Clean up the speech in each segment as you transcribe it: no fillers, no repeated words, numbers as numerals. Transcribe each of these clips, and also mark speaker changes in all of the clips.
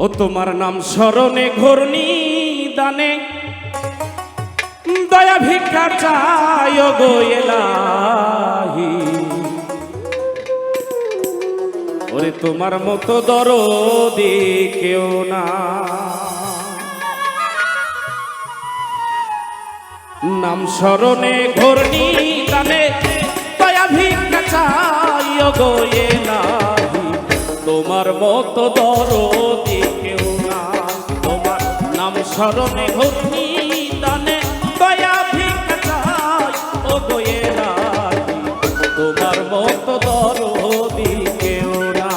Speaker 1: ও তোমার নাম স্মরণে ঘূর্ণি দানে দয়া ভিক্ষা চাই গো এলাহি। ওরে তোমার মতো দরদি কেউ না, নাম স্মরণে ঘূর্ণি দানে দয়া ভিক্ষা চাই গো এলাহি। তোমার মতো দরদি কেউ না, তোমার নাম স্মরণে ঘূর্ণি দানে দয়া ভিক্ষা চাই ও গো এলাহি। তোমার মতো দরদি কেউ না।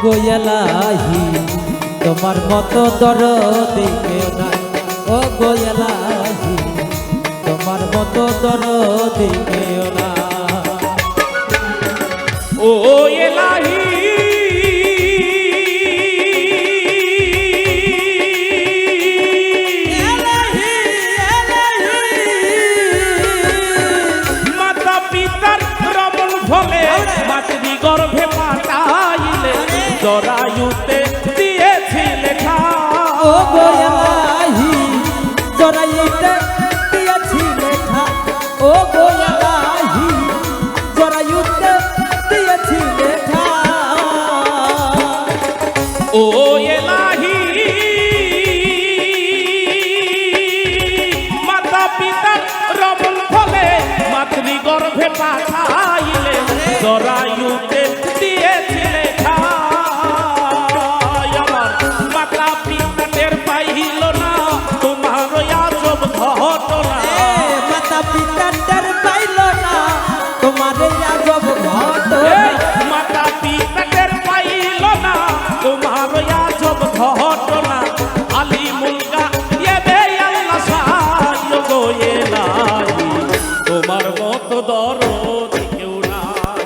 Speaker 2: গো এলাহি তোমার মতো দরদি কেউ নাই। ও গো এলাহি তোমার মতো দরদি কেউ নাই।
Speaker 1: ও এলাহি মাতা পিতার রমণ ফলে মাতৃ গর্ভে পাঠাইলে জরায়ুতে দিয়েছি লেখা।
Speaker 2: ও গো এলাহি জরায়ুতে দিয়েছি লেখা। ও গো এলাহি জরায়ুতে দিয়েছি লেখা।
Speaker 1: ও এলাহি মাতা পিতার রমণ ফলে মাতৃ গর্ভে পাঠাইলে জরায়ুতে দিয়েছি লেখা। আমার মাতা পিতা টের পাইল না তোমার আজব ঘটনা।
Speaker 2: মাতা পিতা টের পাইল না তোমার আজব ঘটনা।
Speaker 1: মাতা পিতা টের পাইল না তোমার আজব ঘটনা। আলী মুলকা এবে আল্লাহ সাহায্য গো এলাহি। তোমার মতো দরদি কেউ নাই,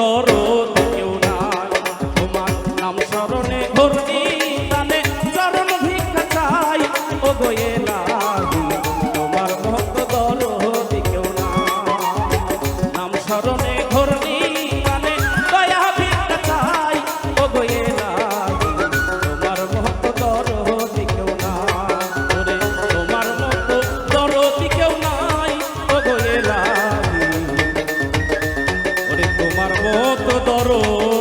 Speaker 1: দরদ কেউ নাই তোমার নাম স্মরণে ঘূর্ণি তানে চরণ ভিক্ষা চাই ও গো এলাহি তোমার মতো দরদ কেউ নাই নাম স্মরণে ঘূর্ণি তানে দয়া ভিক্ষা চাই ও গো এলাহি তোমার মতো দরদ কেউ নাই ওরে তোমার মতো দরদ কেউ নাই ও গো এলাহি ওরে তোমার মতো দরদ